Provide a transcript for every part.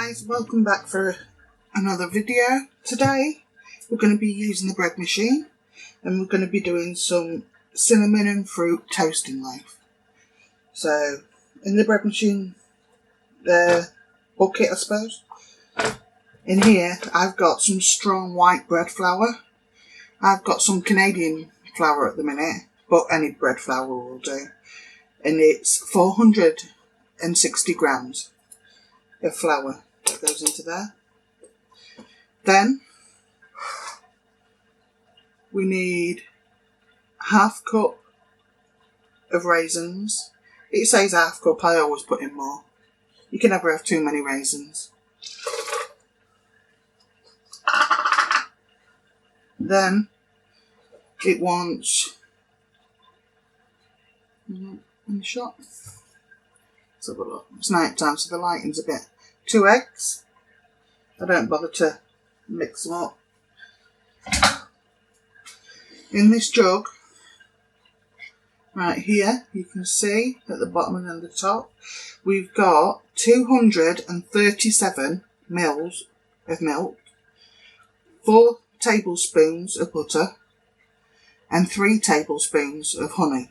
guys, welcome back for another video. Today we're going to be using the bread machine and we're going to be doing some cinnamon and fruit toasting loaf. So in the bread machine, the bucket I suppose, in here I've got some strong white bread flour. I've got some Canadian flour at the minute, but any bread flour will do, and it's 460 grams of flour that goes into there. Then we need half cup of raisins. It says half cup, I always put in more. You can never have too many raisins. Then it wants, in the shop, let's have a look. It's night time, so the lighting's a bit. 2 eggs. I don't bother to mix them up. In this jug, right here, you can see at the bottom and the top, we've got 237 mils of milk, 4 tablespoons of butter, and 3 tablespoons of honey.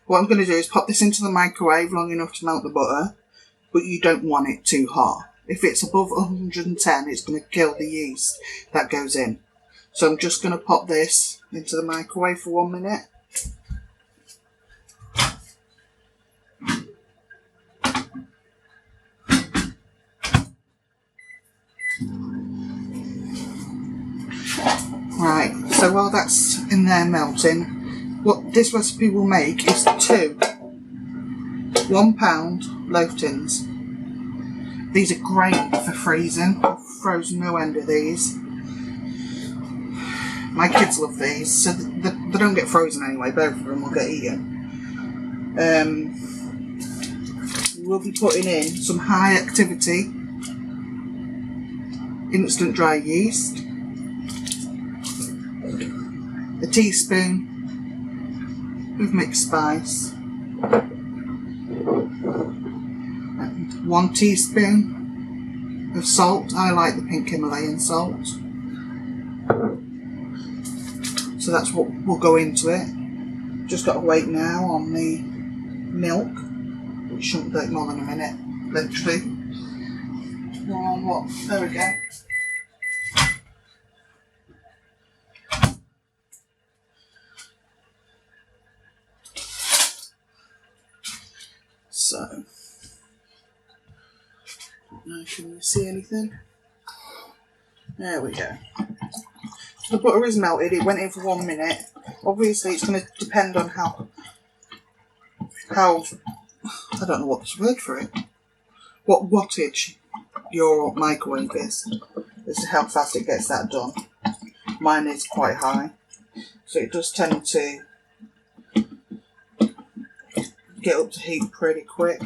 What I'm going to do is pop this into the microwave long enough to melt the butter, but you don't want it too hot. If it's above 110, it's going to kill the yeast that goes in. So I'm just going to pop this into the microwave for 1 minute. Right, so while that's in there melting, what this recipe will make is 2 1-pound loaf tins. These are great for freezing. I've frozen no end of these. My kids love these, so they don't get frozen anyway. Both of them will get eaten. We'll be putting in some high activity instant dry yeast, a teaspoon of mixed spice, and 1 teaspoon of salt. I like the pink Himalayan salt, so that's what will go into it. Just got to wait now on the milk, which shouldn't take more than a minute, literally. There we go. So, now can you see anything? There we go. The butter is melted, it went in for 1 minute. Obviously it's going to depend on how, I don't know what's the word for it, what wattage your microwave is, as to how fast it gets that done. Mine is quite high, so it does tend to get up to heat pretty quick.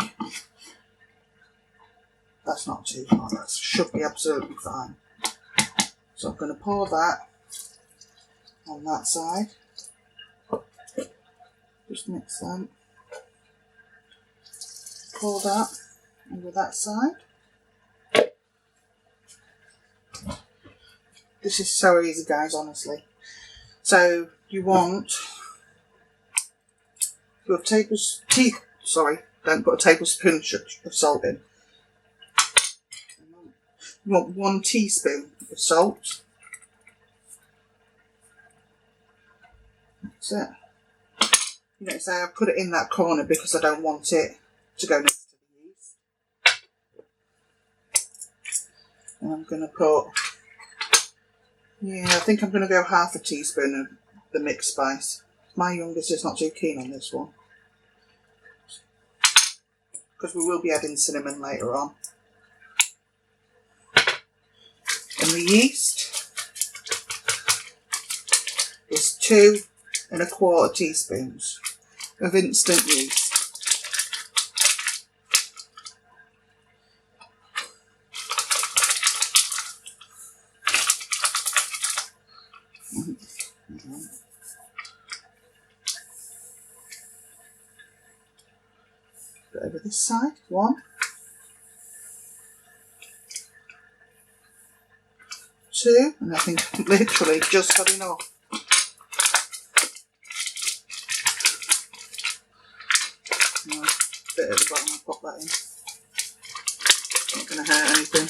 That's not too hot, that should be absolutely fine. So I'm going to pour that on that side. Just mix them. Pour that over that side. This is so easy, guys, honestly. So you want your don't put a tablespoon of salt in. You want 1 teaspoon of salt. That's it. You know, say I put it in that corner because I don't want it to go next to the yeast. And I'm going to put, I think I'm going to go half a teaspoon of the mixed spice. My youngest is not too keen on this one, because we will be adding cinnamon later on. And the yeast is 2 1/4 teaspoons of instant yeast. Go over this side, 1. 2, and I think I've literally just got enough. Bit at the bottom, I'll pop that in. Not going to hurt anything.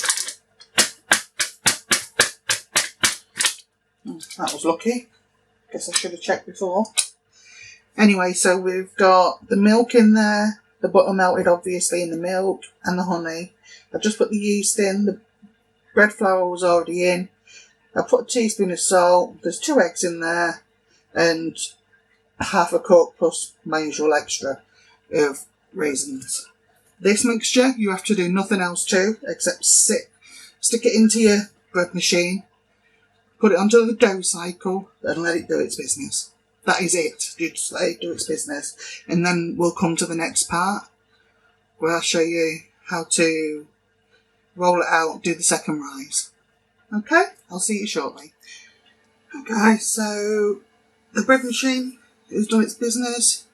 That was lucky. Guess I should have checked before. Anyway, so we've got the milk in there, the butter melted obviously in the milk, and the honey. I've just put the yeast in, the bread flour was already in. I put a teaspoon of salt, there's 2 eggs in there, and half a cup plus my usual extra of raisins. This mixture you have to do nothing else to except stick it into your bread machine, put it onto the dough cycle and let it do its business. That is it. Just let it do its business, and then we'll come to the next part where I'll show you how to roll it out, do the second rise. Okay, I'll see you shortly. Okay, so the bread machine has done its business.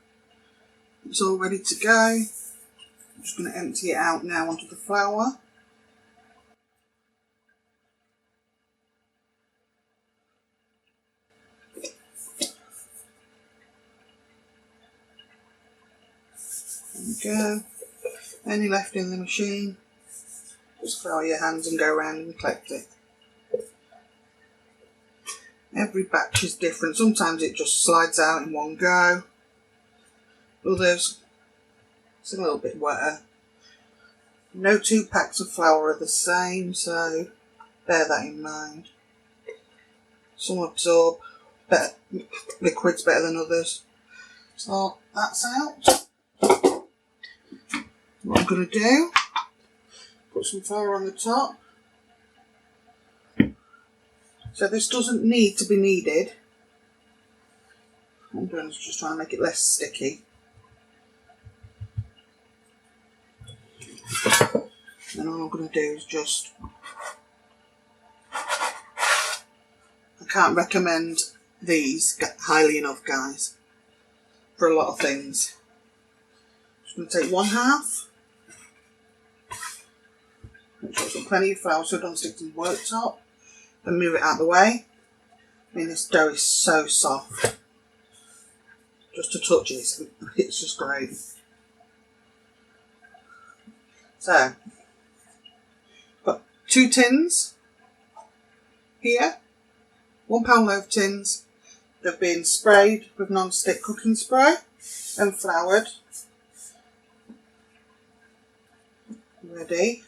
It's all ready to go. I'm just going to empty it out now onto the flour. There we go. Any left in the machine, just flour your hands and go around and collect it. Every batch is different. Sometimes it just slides out in one go. Others, it's a little bit wetter. No 2 packs of flour are the same, so bear that in mind. Some absorb liquids better than others. So that's out. What I'm going to do, put some flour on the top. So this doesn't need to be kneaded. I'm just trying to make it less sticky. And all I'm going to do is just... I can't recommend these highly enough, guys, for a lot of things. I'm just going to take 1/2. Make sure it's got plenty of flour so it doesn't stick to the worktop. And move it out of the way. I mean, this dough is so soft. Just to touch it, it's just great. So, got 2 tins here, £1 loaf tins. They've been sprayed with non-stick cooking spray and floured. Ready.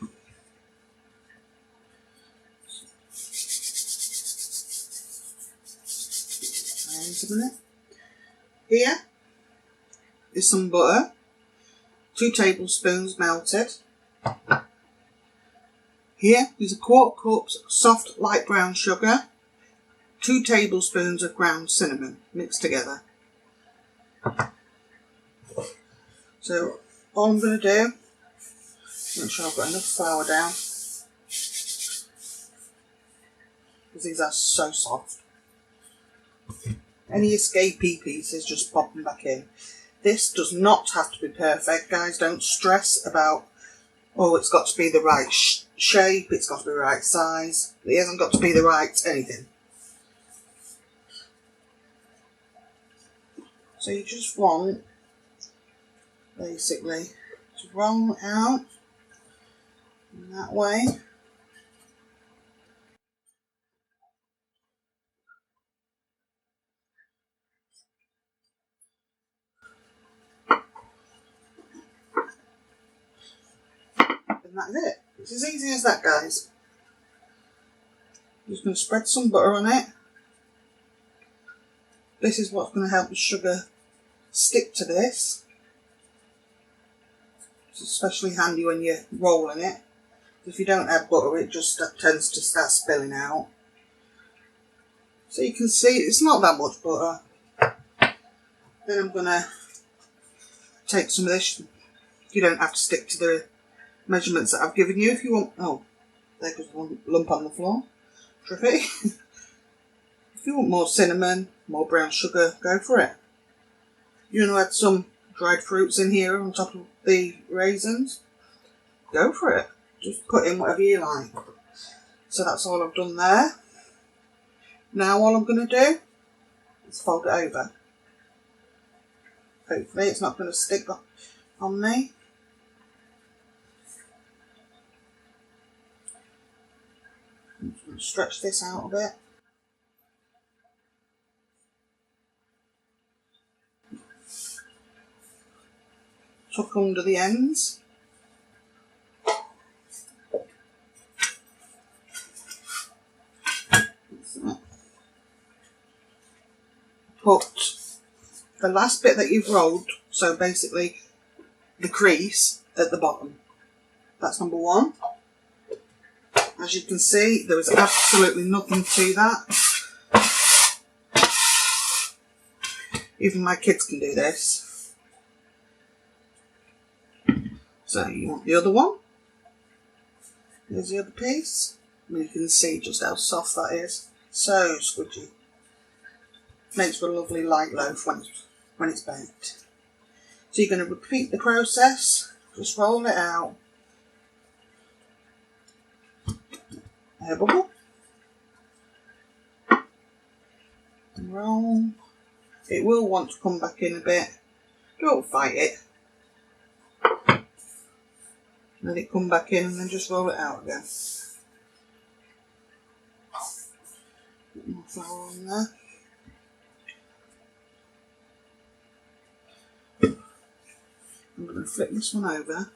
A minute. Here is some butter, 2 tablespoons melted. Here is a 1/4 cup soft light brown sugar, 2 tablespoons of ground cinnamon mixed together. So all I'm going to do, make sure I've got enough flour down, because these are so soft. Any escapee pieces, just pop them back in. This does not have to be perfect, guys. Don't stress about, oh, it's got to be the right shape, it's got to be the right size. It hasn't got to be the right anything. So you just want, basically, to roll it out in that way. And that's it. It's as easy as that, guys. Just going to spread some butter on it. This is what's going to help the sugar stick to this. It's especially handy when you're rolling it. If you don't add butter, it just tends to start spilling out. So you can see it's not that much butter. Then I'm going to take some of this. You don't have to stick to the measurements that I've given you. If you want, oh, there goes one lump on the floor. Terrific. If you want more cinnamon, more brown sugar, go for it. You want to add some dried fruits in here on top of the raisins, go for it. Just put in whatever you like. So that's all I've done there. Now all I'm going to do is fold it over. Hopefully it's not going to stick on me. I'm just going to stretch this out a bit. Tuck under the ends. Put the last bit that you've rolled, so basically the crease at the bottom. That's number one. As you can see, there is absolutely nothing to that. Even my kids can do this. So you want the other one. Here's the other piece. And you can see just how soft that is. So squidgy. Makes for a lovely light loaf when it's baked. So you're going to repeat the process. Just roll it out. Air bubble. And roll. It will want to come back in a bit. Don't fight it. Let it come back in and then just roll it out again. Put more flour on there. I'm going to flip this one over.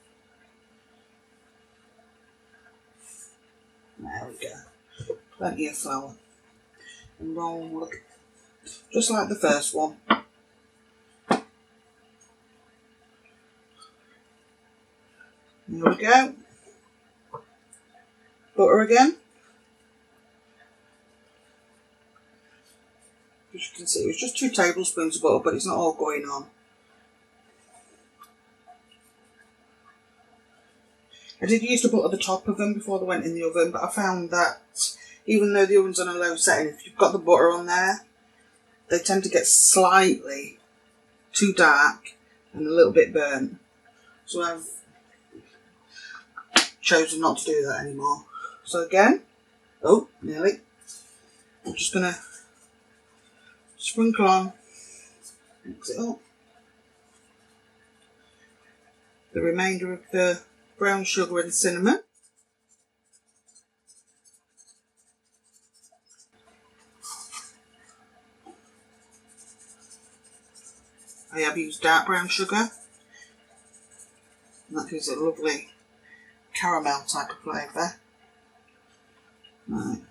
There we go. Plenty of flour. And roll just like the first one. There we go. Butter again. As you can see, it's just 2 tablespoons of butter, but it's not all going on. I did used to butter the top of them before they went in the oven, but I found that even though the oven's on a low setting, if you've got the butter on there, they tend to get slightly too dark and a little bit burnt. So I've chosen not to do that anymore. So again, oh, nearly. I'm just going to sprinkle on, mix it up, the remainder of the brown sugar and cinnamon. I have used dark brown sugar, and that gives it a lovely caramel type of flavour. Right,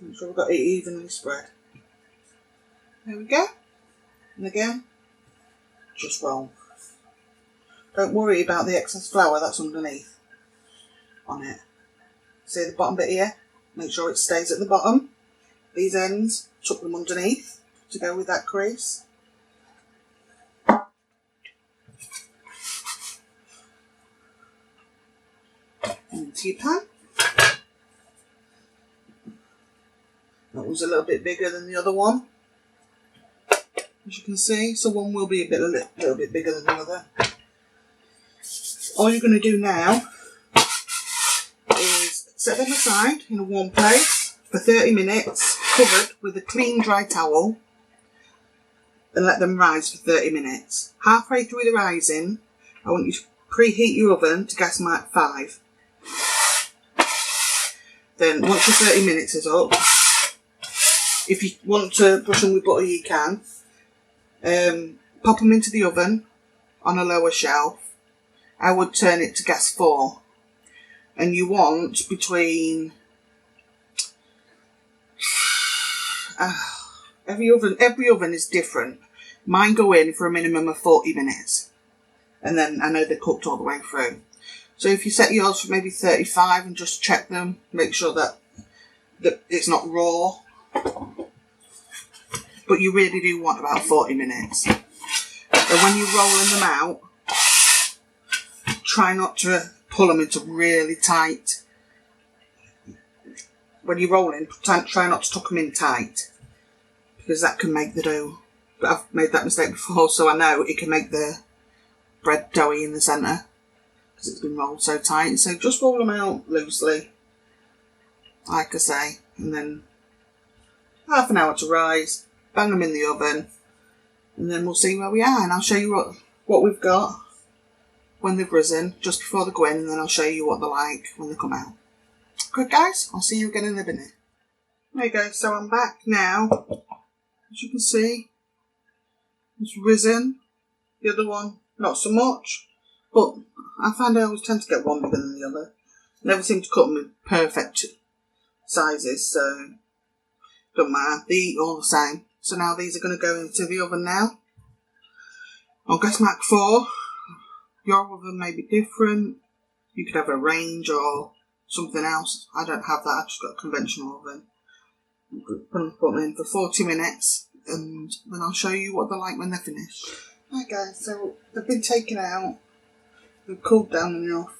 make sure we've got it evenly spread. There we go. And again, just roll. Don't worry about the excess flour that's underneath on it. See the bottom bit here? Make sure it stays at the bottom. These ends, tuck them underneath to go with that crease. Into your pan. That one's a little bit bigger than the other one, as you can see, so one will be a little bit bigger than the other. All you're going to do now is set them aside in a warm place for 30 minutes, covered with a clean dry towel, and let them rise for 30 minutes. Halfway through the rising, I want you to preheat your oven to gas mark 5. Then once your 30 minutes is up, if you want to brush them with butter you can. Pop them into the oven on a lower shelf. I would turn it to gas 4. And you want between every oven is different. Mine go in for a minimum of 40 minutes. And then I know they're cooked all the way through. So if you set yours for maybe 35 and just check them, make sure that it's not raw. But you really do want about 40 minutes. And when you're rolling them out, try not to pull them into really tight. When you're rolling, try not to tuck them in tight, because that can make the dough. But I've made that mistake before, so I know it can make the bread doughy in the centre because it's been rolled so tight. So just roll them out loosely, like I say, and then half an hour to rise, bang them in the oven, and then we'll see where we are, and I'll show you what we've got when they've risen, just before they go in, and then I'll show you what they're like when they come out. Good guys, I'll see you again in a minute. There you go, so I'm back now. As you can see, it's risen. The other one, not so much, but I find I always tend to get one bigger than the other. Never seem to cut them in perfect sizes, so don't matter, they eat all the same. So now these are going to go into the oven now. On gas mark 4. Your oven may be different. You could have a range or something else. I don't have that, I've just got a conventional oven. I'm going to put them in for 40 minutes and then I'll show you what they're like when they're finished. Right guys, so they've been taken out. They've cooled down enough.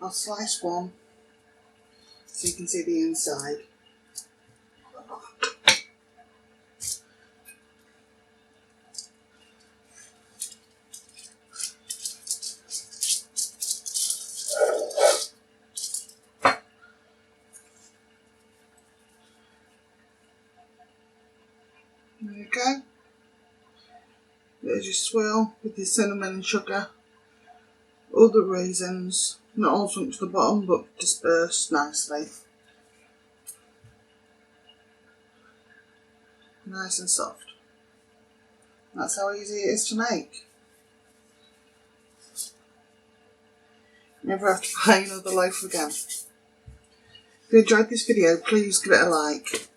I'll slice one so you can see the inside. There you go. There's your swirl with your cinnamon and sugar. All the raisins, not all sunk to the bottom but dispersed nicely. Nice and soft. That's how easy it is to make. Never have to buy another loaf again. If you enjoyed this video, please give it a like,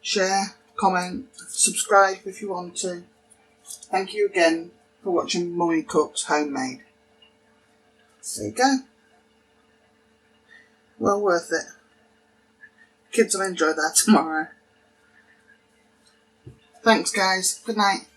share, comment, subscribe if you want to. Thank you again for watching Mummy Cooks Homemade. There you go. Well worth it. Kids will enjoy that tomorrow. Thanks guys. Good night.